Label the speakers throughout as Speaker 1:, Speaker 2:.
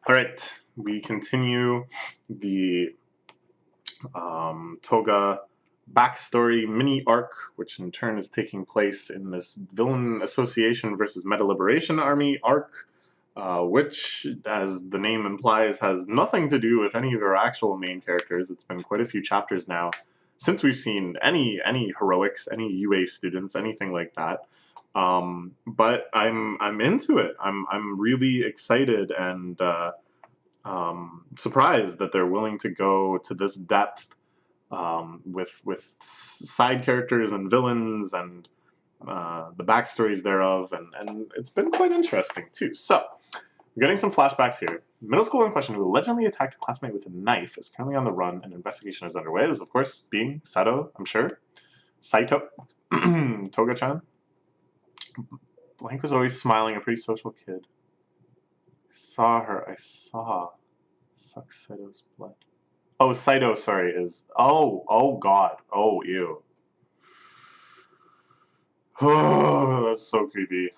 Speaker 1: All right, we continue the Toga backstory mini arc, which in turn is taking place in this Villain Association versus Meta Liberation Army arc, which, as the name implies, has nothing to do with any of our actual main characters. It's been quite a few chapters now since we've seen any heroics, any UA students, anything like that. But I'm into it. I'm really excited and surprised that they're willing to go to this depth with side characters and villains and the backstories thereof, and it's been quite interesting too. So we're getting some flashbacks here. Middle school in question, who allegedly attacked a classmate with a knife, is currently on the run. An investigation is underway. This, of course, being Sato, I'm sure. Saito, Toga-chan. Blank was always smiling, a pretty social kid. I saw. Sucks Saito's blood. Oh, Saito, sorry, is... Oh god. Oh, ew. Oh, that's so creepy.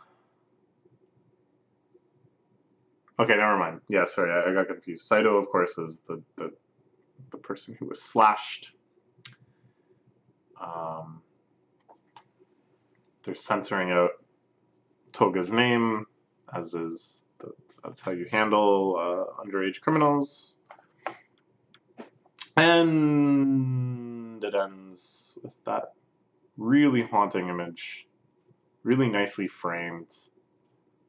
Speaker 1: Okay, never mind. Yeah, sorry, I got confused. Saito, of course, is the person who was slashed. They're censoring out Toga's name, as is... That's how you handle underage criminals. And it ends with that really haunting image, really nicely framed,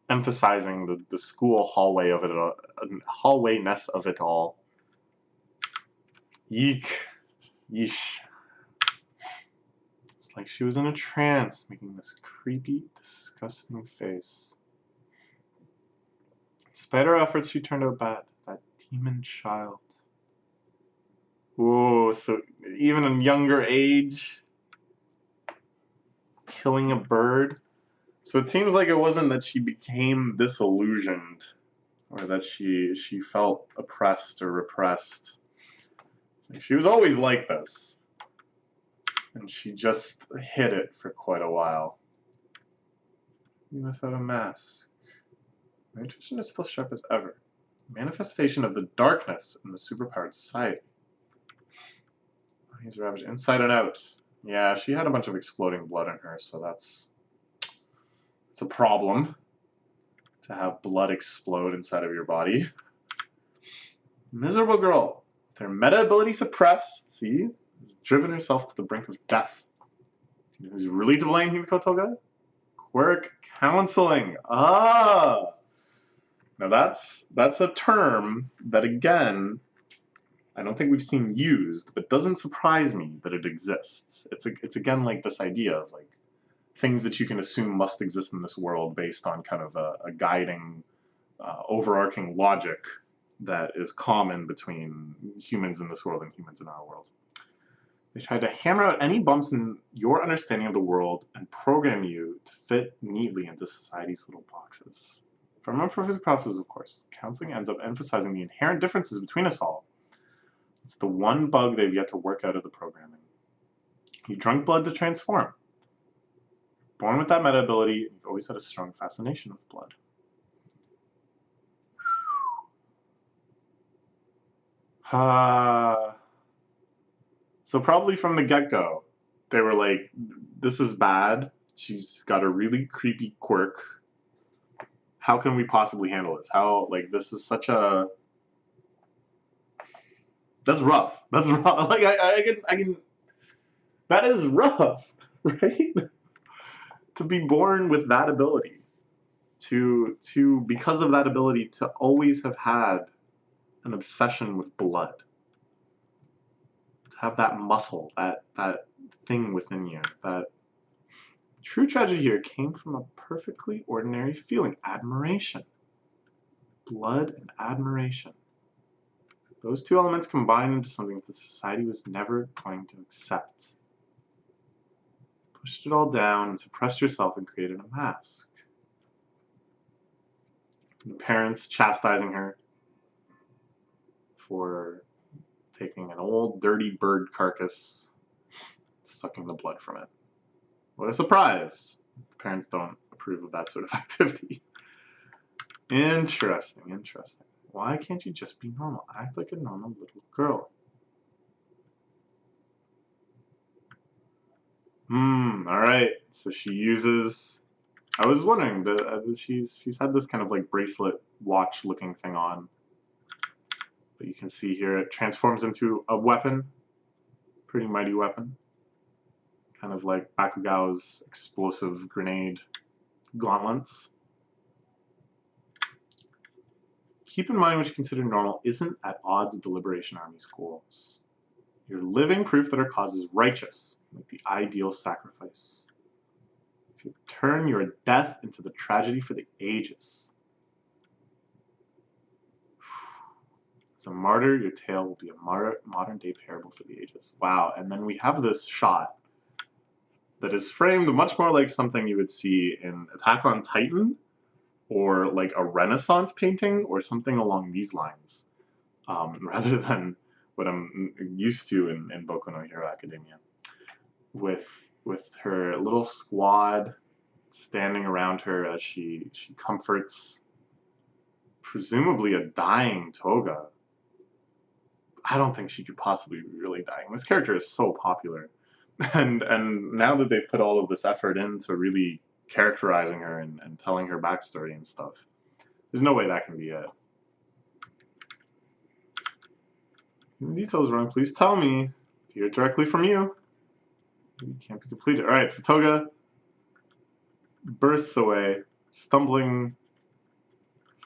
Speaker 1: emphasizing the school hallwayness of it all. Yeek. Yeesh. It's like she was in a trance, making this creepy, disgusting face. Despite her efforts, she turned out bad. That demon child. Whoa, so even in younger age, killing a bird. So it seems like it wasn't that she became disillusioned or that she felt oppressed or repressed. She was always like this. And she just hid it for quite a while. Without a mask. My intuition is still sharp as ever. Manifestation of the darkness in the superpowered society. He's ravaged inside and out. Yeah, she had a bunch of exploding blood in her, so it's a problem to have blood explode inside of your body. Miserable girl. With her meta ability suppressed, see? Has driven herself to the brink of death. You know who's really to blame, Himiko Toga? Quirk counseling. Ah! Now that's a term that, again, I don't think we've seen used, but doesn't surprise me that it exists. It's again like this idea of like things that you can assume must exist in this world based on kind of a guiding, overarching logic that is common between humans in this world and humans in our world. They tried to hammer out any bumps in your understanding of the world and program you to fit neatly into society's little boxes. From a physical process, of course, counseling ends up emphasizing the inherent differences between us all. It's the one bug they've yet to work out of the programming. You drunk blood to transform. Born with that meta ability, you've always had a strong fascination with blood. So probably from the get-go, they were like, this is bad. She's got a really creepy quirk. How can we possibly handle this? How, like, this is such a... That's rough. That's rough. Like, I can... That is rough, right? To be born with that ability. To because of that ability, to always have had an obsession with blood. To have that muscle, that thing within you. That true tragedy here came from a perfectly ordinary feeling. Admiration. Blood and admiration. Those two elements combined into something that the society was never going to accept. Pushed it all down and suppressed yourself and created a mask. And the parents chastising her for taking an old dirty bird carcass, sucking the blood from it. What a surprise! Parents don't approve of that sort of activity. Interesting, interesting. Why can't you just be normal? Act like a normal little girl. Alright. So she uses... I was wondering, she's had this kind of like bracelet watch looking thing on. But you can see here it transforms into a weapon. Pretty mighty weapon. Kind of like Bakugao's explosive grenade gauntlets. Keep in mind what you consider normal isn't at odds with the Liberation Army's goals. You're living proof that our cause is righteous, like the ideal sacrifice. To turn your death into the tragedy for the ages. As a martyr, your tale will be a modern-day parable for the ages. Wow, and then we have this shot that is framed much more like something you would see in Attack on Titan, or like a Renaissance painting, or something along these lines, rather than what I'm used to in Boku no Hero Academia. With her little squad standing around her as she comforts presumably a dying Toga. I don't think she could possibly be really dying. This character is so popular. And now that they've put all of this effort into really characterizing her and telling her backstory and stuff, there's no way that can be it. The details wrong, please tell me. To hear it directly from you. It can't be completed. Alright, so Toga bursts away, stumbling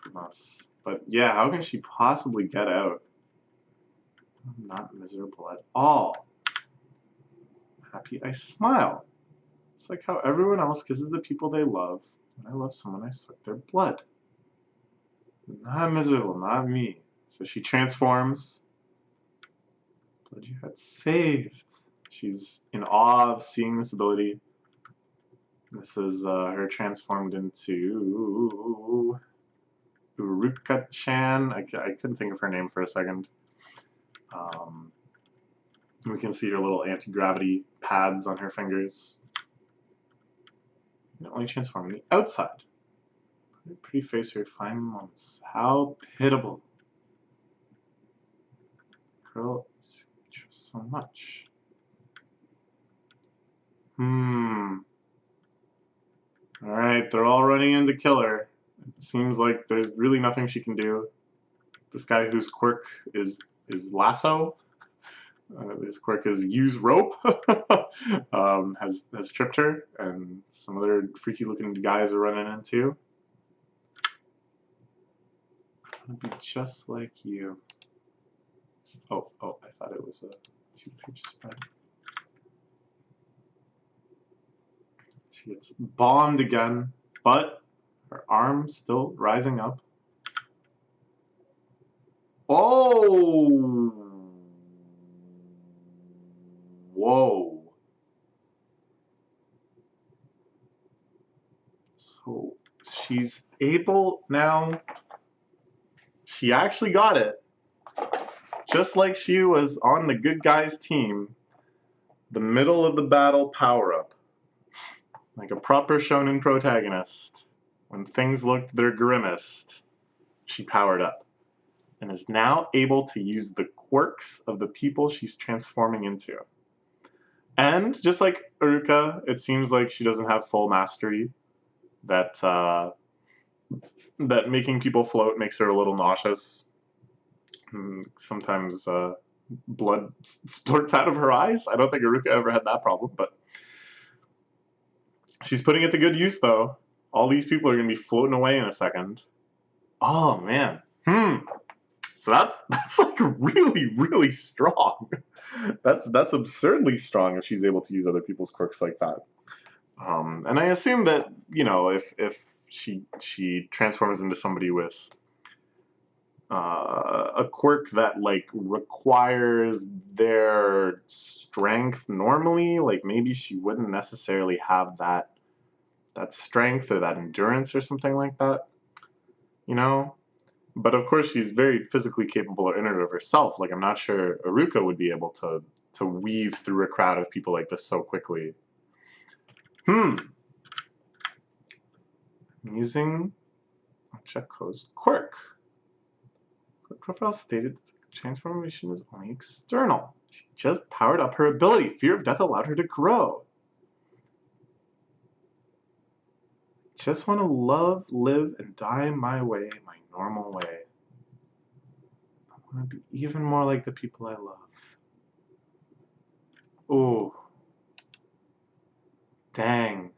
Speaker 1: from us. But yeah, how can she possibly get out? I'm not miserable at all. Happy, I smile. It's like how everyone else kisses the people they love. When I love someone, I suck their blood. Not miserable, not me. So she transforms. Blood you had saved. She's in awe of seeing this ability. This is her transformed into Uruka-chan. I couldn't think of her name for a second. We can see her little anti-gravity pads on her fingers. You only transform on the outside. Pretty face for your fine moments. How pitiable. Girl, it's just so much. Alright, they're all running in to kill her. It seems like there's really nothing she can do. This guy whose quirk is lasso. His quirk is use rope. has tripped her, and some other freaky looking guys are running in too. I'm gonna be just like you. Oh, I thought it was a 2-page spread. She gets bombed again, but her arm's still rising up. Oh! Whoa. So she's able now. She actually got it. Just like she was on the good guys team. The middle of the battle power-up. Like a proper shonen protagonist. When things looked their grimmest, she powered up. And is now able to use the quirks of the people she's transforming into. And just like Uruka, it seems like she doesn't have full mastery. That making people float makes her a little nauseous. Sometimes blood splurts out of her eyes. I don't think Uruka ever had that problem, but she's putting it to good use, though. All these people are going to be floating away in a second. Oh, man. So that's like really, really strong. That's absurdly strong if she's able to use other people's quirks like that. And I assume that, you know, if she transforms into somebody with a quirk that like requires their strength normally, like maybe she wouldn't necessarily have that strength or that endurance or something like that, you know. But of course, she's very physically capable in and of herself. Like I'm not sure Uruka would be able to weave through a crowd of people like this so quickly. I'm using Checo's quirk. The profile stated the transformation is only external. She just powered up her ability. Fear of death allowed her to grow. Just want to love, live, and die my way, my normal way. I want to be even more like the people I love. Ooh. Dang.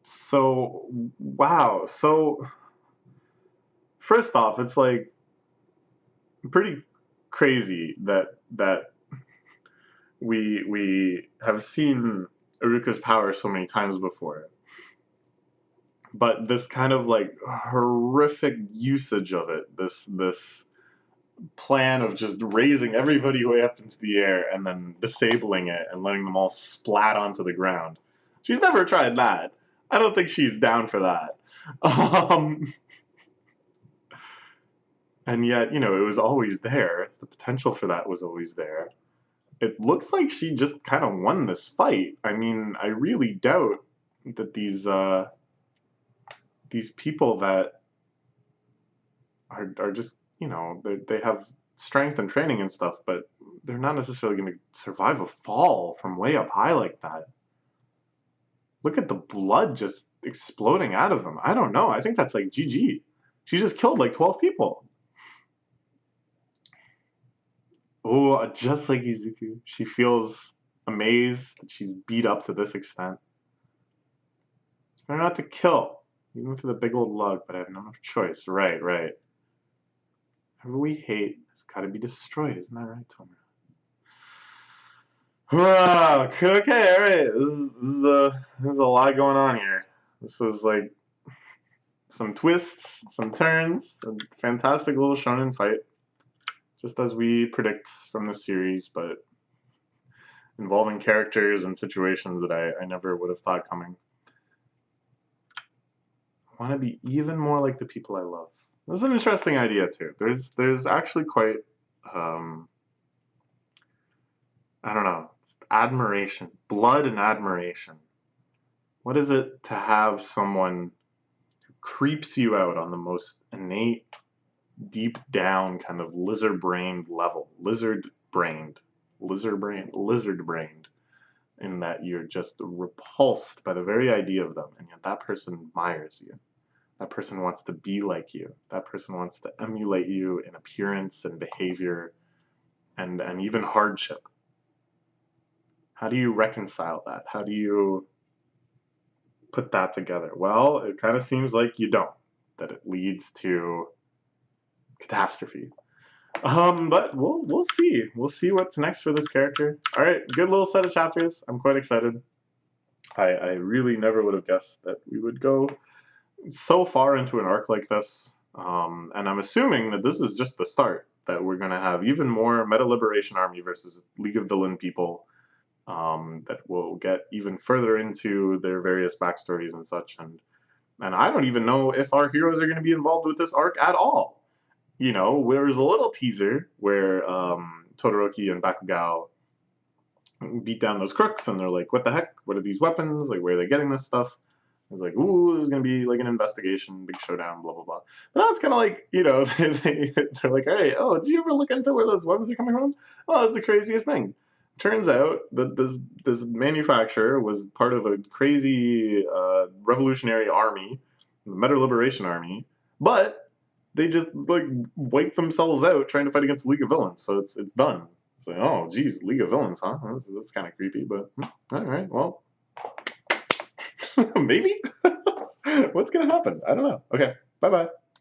Speaker 1: So, wow. So, first off, it's like pretty crazy that we have seen Iruka's power so many times before. But this kind of like horrific usage of it, this plan of just raising everybody way up into the air and then disabling it and letting them all splat onto the ground. She's never tried that. I don't think she's down for that. And yet, you know, it was always there. The potential for that was always there. It looks like she just kind of won this fight. I mean, I really doubt that these people that are just, you know, they have strength and training and stuff, but they're not necessarily going to survive a fall from way up high like that. Look at the blood just exploding out of them. I don't know. I think that's like GG. She just killed like 12 people. Oh, just like Izuku. She feels amazed that she's beat up to this extent. It's better not to kill, even for the big old lug, but I have no choice. Right. Whatever we hate has got to be destroyed. Isn't that right, Tomura? Okay, all right. This is a lot going on here. This is like some twists, some turns, a fantastic little shonen fight, just as we predict from the series, but involving characters and situations that I never would have thought coming. I want to be even more like the people I love. This is an interesting idea too. There's actually quite I don't know, admiration, blood and admiration. What is it to have someone who creeps you out on the most innate, deep down kind of lizard-brained level? Lizard-brained, in that you're just repulsed by the very idea of them, and yet that person admires you. That person wants to be like you. That person wants to emulate you in appearance and behavior and even hardship. How do you reconcile that? How do you put that together? Well, it kind of seems like you don't, that it leads to catastrophe. But we'll see. We'll see what's next for this character. All right, good little set of chapters. I'm quite excited. I really never would have guessed that we would go so far into an arc like this. And I'm assuming that this is just the start, that we're going to have even more Meta Liberation Army versus League of Villain people, that will get even further into their various backstories and such. And I don't even know if our heroes are going to be involved with this arc at all. You know, there was a little teaser where Todoroki and Bakugao beat down those crooks, and they're like, what the heck? What are these weapons? Like, where are they getting this stuff? I was like, ooh, there's going to be like an investigation, big showdown, blah, blah, blah. But now it's kind of like, you know, they're like, all right, oh, did you ever look into where those weapons are coming from? Oh, that's the craziest thing. Turns out that this manufacturer was part of a crazy revolutionary army, the Meta Liberation Army, but they just like wiped themselves out trying to fight against the League of Villains. So it's done. It's like, oh, geez, League of Villains, huh? That's kind of creepy, but all right, well, maybe. What's gonna happen? I don't know. Okay, bye-bye.